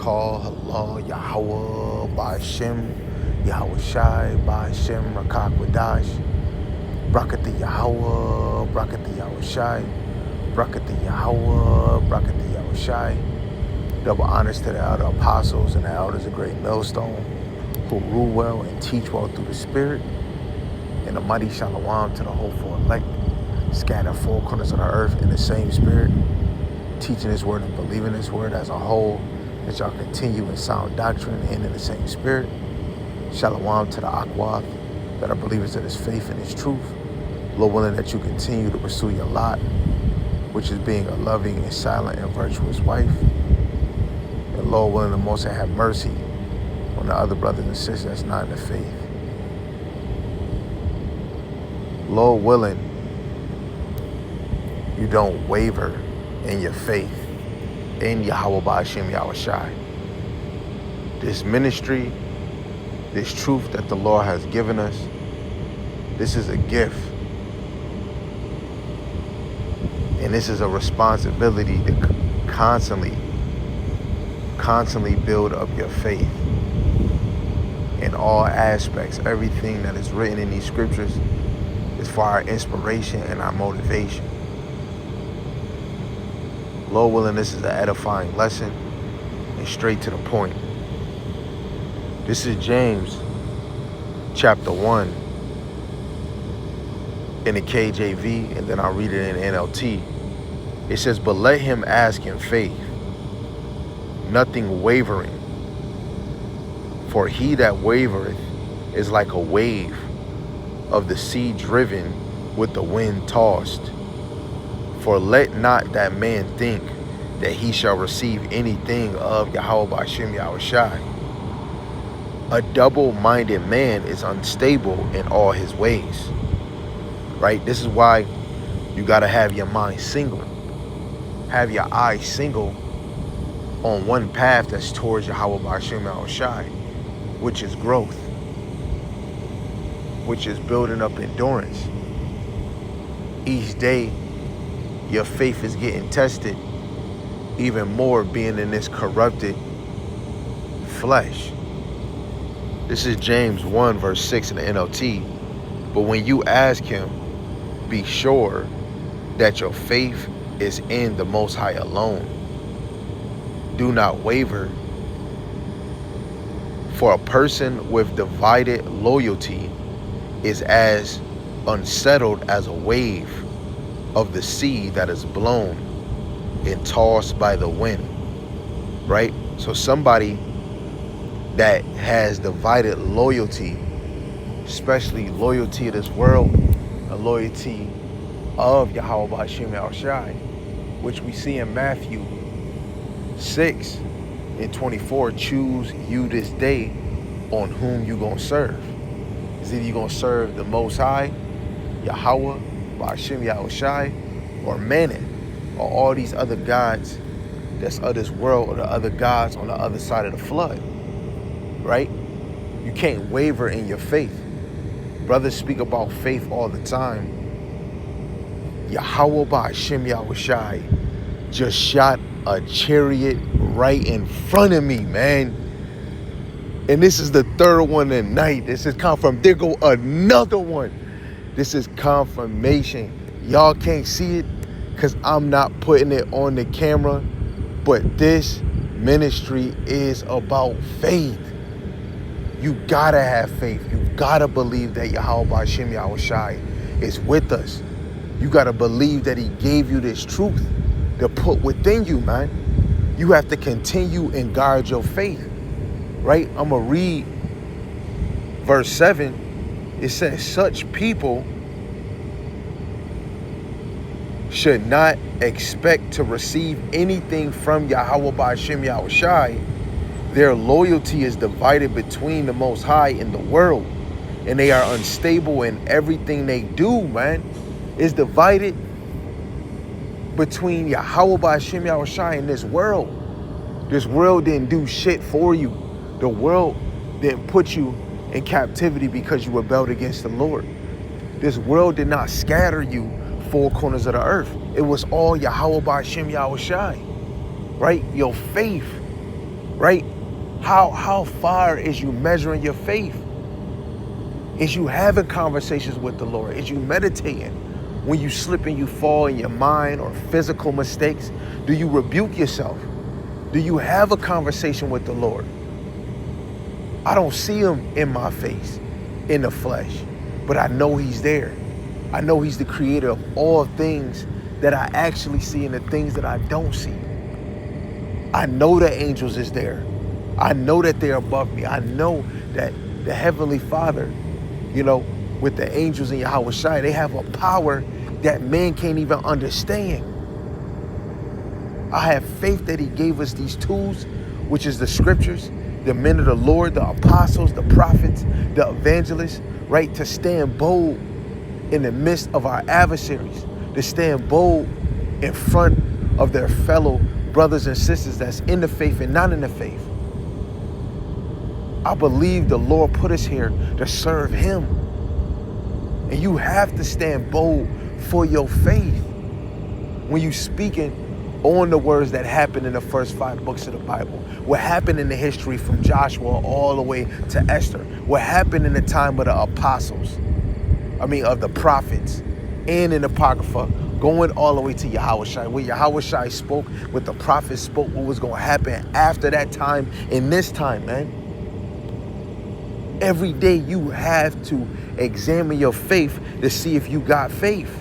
call Allah, Yahweh, Ba'ashem, Yahweh Shai, Ba'ashem, Rakak Wadash, Brakati Yahweh, Brakati Yahweh Shai, Brakati Yahweh, Brakati Yahweh Shai. Double honors to the elder apostles and the elders of Great Millstone who rule well and teach well through the Spirit. And a mighty shalom to the hopeful elect, scattered four corners of the earth in the same Spirit, teaching His word and believing His word as a whole, that y'all continue in sound doctrine and in the same Spirit. Shalom to the Akwab, that are believers of His faith and His truth. Lord willing that you continue to pursue your lot, which is being a loving and silent and virtuous wife. And Lord willing, the Most High have mercy on the other brothers and sisters that's not in the faith. Lord willing, you don't waver in your faith in Yahweh Ba'ashem Yahweh Shai. This ministry, this truth that the Lord has given us, this is a gift. And this is a responsibility to constantly build up your faith in all aspects. Everything that is written in these scriptures is for our inspiration and our motivation. Lord willing, this is an edifying lesson and straight to the point. This is James chapter 1 in the KJV, and then I'll read it in NLT. It says, but let him ask in faith, nothing wavering. For he that wavereth is like a wave of the sea driven with the wind tossed. For let not that man think that he shall receive anything of Yahweh Ba'ashem Yahweh Shai. A double-minded man is unstable in all his ways. Right? This is why you got to have your mind single. Have your eyes single on one path that's towards Yahweh Ba'ashem Yahweh Shai, which is growth, which is building up endurance. Each day, your faith is getting tested even more, being in this corrupted flesh. This is James 1 verse 6 in the NLT. But when you ask him, be sure that your faith is in the Most High alone. Do not waver. For a person with divided loyalty is as unsettled as a wave of the sea that is blown and tossed by the wind. Right? So somebody that has divided loyalty, especially loyalty to this world, a loyalty of Yahweh Ba'ashem Yahweh Shai, which we see in Matthew 6 and 24, choose you this day on whom you gonna serve. Is either you gonna serve the Most High, Yahweh Ba'ashem Yahweh Shai, or Mammon, or all these other gods that's of this world, or the other gods on the other side of the flood. Right? You can't waver in your faith. Brothers speak about faith all the time. Yahweh Ba'ashem Yahweh Shai just shot a chariot right in front of me, man. And this is the third one tonight. This is confirmed. There go another one. This is confirmation. Y'all can't see it because I'm not putting it on the camera. But this ministry is about faith. You gotta have faith. You gotta believe that Yahweh Ba'ashem Yahweh Shai is with us. You gotta believe that he gave you this truth to put within you, man. You have to continue and guard your faith. Right? I'm gonna read verse 7. It says, such people should not expect to receive anything from Yahweh Ba'ashem Yahweh Shai. Their loyalty is divided between the Most High and the world. And they are unstable in everything they do, man. It's divided between Yahweh Ba'ashem Yahweh Shai and this world. This world didn't do shit for you. The world didn't put you in captivity because you rebelled against the Lord. This world did not scatter you four corners of the earth. It was all Yahweh Ba'ashem Yahweh Shai. Right? Your faith right? How far is you measuring your faith? Is you having conversations with the Lord? Is you meditating? When you slip and you fall in your mind or physical mistakes, do you rebuke yourself? Do you have a conversation with the Lord? I don't see him in my face, in the flesh, but I know he's there. I know he's the creator of all things that I actually see and the things that I don't see. I know the angels is there. I know that they're above me. I know that the Heavenly Father, you know, with the angels in Yahweh Shai, they have a power that man can't even understand. I have faith that he gave us these tools, which is the scriptures, the men of the Lord, the apostles, the prophets, the evangelists, right? To stand bold in the midst of our adversaries, to stand bold in front of their fellow brothers and sisters that's in the faith and not in the faith. I believe the Lord put us here to serve him. And you have to stand bold for your faith. When you speaking on the words that happened in the first 5 books of the Bible, what happened in the history from Joshua all the way to Esther, what happened in the time of the apostles, of the prophets, and in the Apocrypha, going all the way to Yahweh Shai, where Yahweh Shai spoke, what the prophets spoke, what was going to happen after that time and this time, man. Every day you have to examine your faith to see if you got faith,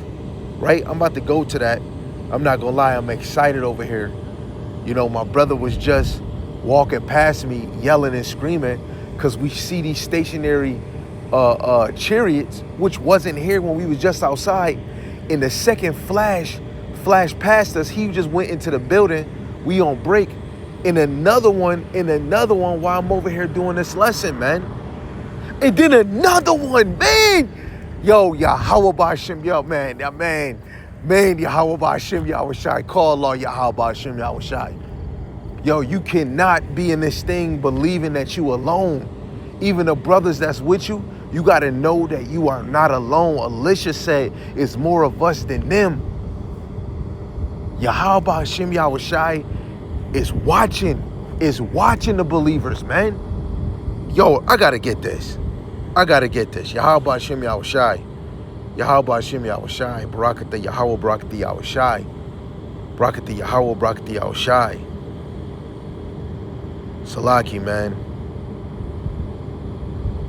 right? I'm about to go to that. I'm not going to lie, I'm excited over here. You know, my brother was just walking past me yelling and screaming because we see these stationary chariots, which wasn't here when we was just outside. And the second flash past us, he just went into the building. We on break. And another one while I'm over here doing this lesson, man. And then another one, man. Yo, Yahweh B'Hashem, yo, man, Yahweh B'Hashem, Yahweh Shai. Call Allah Yahweh B'Hashem, Yahweh Shai. Yo, you cannot be in this thing believing that you alone. Even the brothers that's with you, you got to know that you are not alone. Elisha said, it's more of us than them. Yahweh B'Hashem, Yahweh Shai is watching the believers, man. Yo, I got to get this. Yahweh B'Hashem, Yahweh Shai. Yahweh B'Hashem, Yahweh Shai. Barakatah Yahweh, Barakatah Yahweh Shai. Barakatah Yahweh, Barakatah Yahweh Shai. Salaki, man.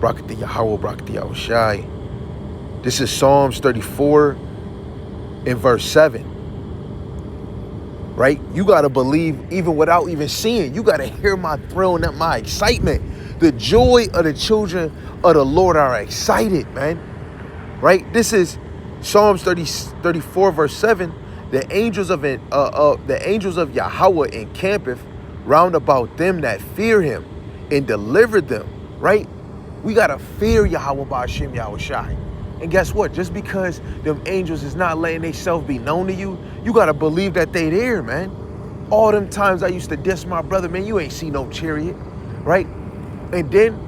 Barakatah Yahweh, Barakatah Yahweh Shai. This is Psalms 34 in verse 7. Right? You got to believe even without even seeing. You got to hear my thrill and my excitement. The joy of the children of the Lord are excited, man. Right? This is Psalms 34 verse 7. The angels of Yahweh encampeth round about them that fear him and deliver them. Right? We got to fear Yahweh B'Hashem, Yahweh Shai. And guess what? Just because them angels is not letting themselves be known to you, you got to believe that they there, man. All them times I used to diss my brother, man, you ain't see no chariot, right? And then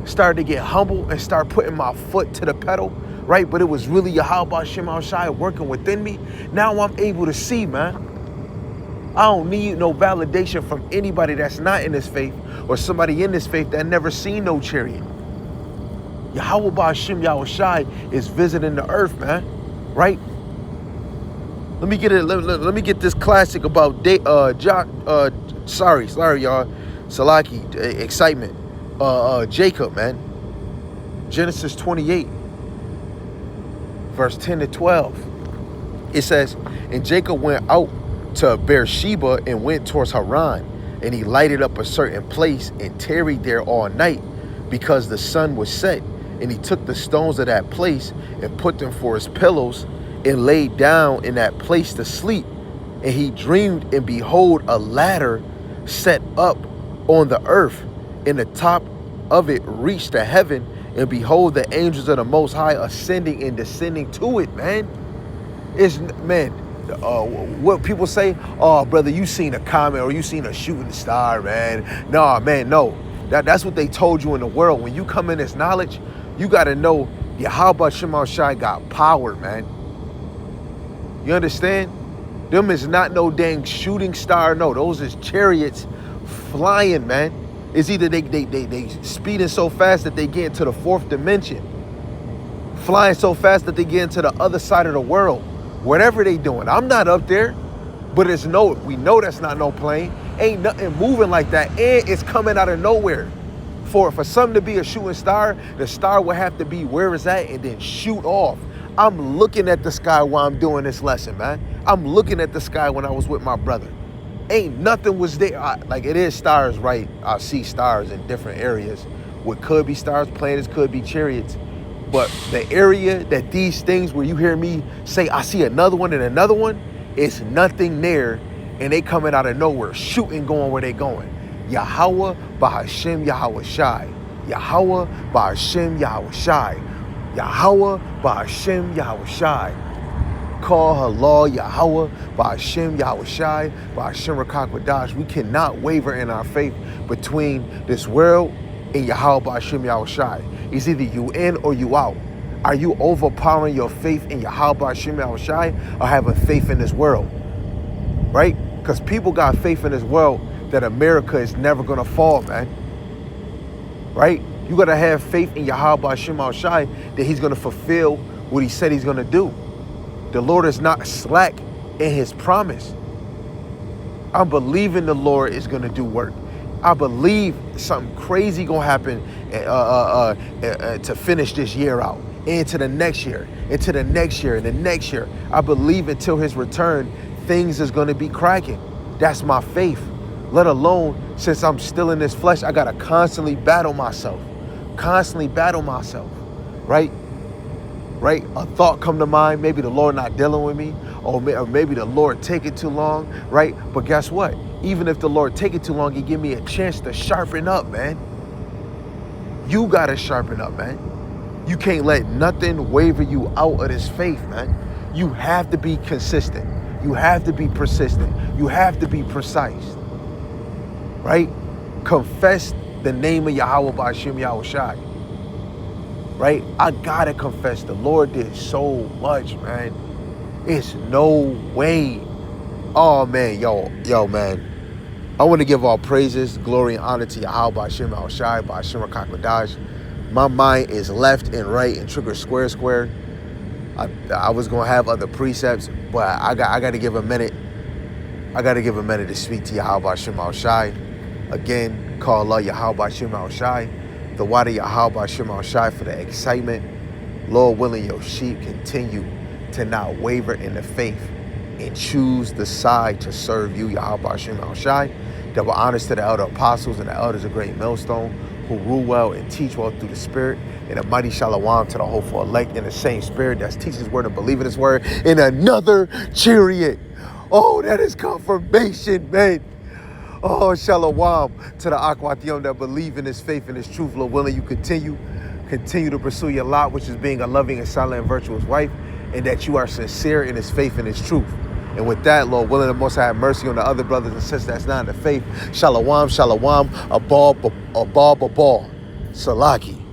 started to get humble and start putting my foot to the pedal, right? But it was really Yahweh B'Hashem, Yahweh Shai working within me. Now I'm able to see, man. I don't need no validation from anybody that's not in this faith or somebody in this faith that never seen no chariot. Yahweh B'Hashem, Yahweh Shai is visiting the earth, man. Right? Let me get this classic about sorry y'all. Salaki, excitement. Jacob, man. Genesis 28, verse 10 to 12. It says, and Jacob went out to Beersheba and went towards Haran, and he lighted up a certain place and tarried there all night because the sun was set. And he took the stones of that place and put them for his pillows and laid down in that place to sleep. And he dreamed, and behold, a ladder set up on the earth, and the top of it reached to heaven. And behold, the angels of the Most High ascending and descending to it, man. It's, man, what people say, oh, brother, you seen a comet or you seen a shooting star, man. Nah, man, no. That's what they told you in the world. When you come in this knowledge, you got to know Yahweh B'Hashem, Yahweh Shai got power, man. You understand? Them is not no dang shooting star. No, those is chariots flying, man. It's either they speeding so fast that they get into the fourth dimension, flying so fast that they get into the other side of the world. Whatever they doing, I'm not up there, but we know that's not no plane. Ain't nothing moving like that, and it's coming out of nowhere. For something to be a shooting star, the star would have to be where it's at and then shoot off. I'm looking at the sky while I'm doing this lesson, man. I'm looking at the sky when I was with my brother. Ain't nothing was there. Like, it is stars, right? I see stars in different areas. What could be stars, planets, could be chariots. But the area that these things where you hear me say, I see another one and another one, it's nothing there. And they coming out of nowhere, shooting, going where they going. Yahweh Bahashem Yahweh Shai. Yahweh Bahashem Yahweh Shai. Yahweh Bahashem Yahweh Shai. Call halal Yahweh Bahashem Yahweh Shai Bahashem Rakakwadash. We cannot waver in our faith between this world and Yahweh Bahashem Yahweh Shai. It's either you in or you out. Are you overpowering your faith in Yahweh Bahashem Yahweh Shai or having faith in this world? Right? Because people got faith in this world that America is never going to fall, man. Right? You got to have faith in Yahweh Bahashem Yahweh Shai that he's going to fulfill what he said he's going to do. The Lord is not slack in his promise. I'm believing the Lord is going to do work. I believe something crazy going to happen to finish this year out, into the next year, into the next year, and the next year. I believe until his return, things is going to be cracking. That's my faith. Let alone, since I'm still in this flesh, I got to constantly battle myself. Right? Right? A thought come to mind, maybe the Lord not dealing with me, or maybe the Lord take it too long, right? But guess what? Even if the Lord take it too long, he give me a chance to sharpen up, man. You got to sharpen up, man. You can't let nothing waver you out of this faith, man. You have to be consistent. You have to be persistent. You have to be precise, right? Confess the name of Yahweh Bahashem Yahweh Shai. Right? I gotta confess, the Lord did so much, man. It's no way. Oh, man, yo, man. I want to give all praises, glory, and honor to Yahweh Bahashem Yahweh Shai, Bahashem Rakakwadash. My mind is left and right and trigger square. I was gonna have other precepts, but I got to give a minute. I got to give a minute to speak to Yahweh Bahashem Yahweh Shai. Again, call Allah Yahweh Bahashem Yahweh Shai. The water Yahweh Bahashem Yahweh Shai for the excitement. Lord willing, your sheep continue to not waver in the faith and choose the side to serve you, Yahweh Bahashem Yahweh Shai. Double honors to the elder apostles and the elders of Great Millstone who rule well and teach well through the Spirit. And a mighty shalom to the hopeful elect in the same Spirit that teaches his word and believe in his word in another chariot. Oh, that is confirmation, man. Oh, shalom to the Akwatiyom that believe in his faith and his truth. Lord willing, you continue to pursue your lot, which is being a loving and silent and virtuous wife, and that you are sincere in his faith and his truth. And with that, Lord willing, the Most High have mercy on the other brothers and sisters that's not in the faith. Shalom, a ball, Salaki.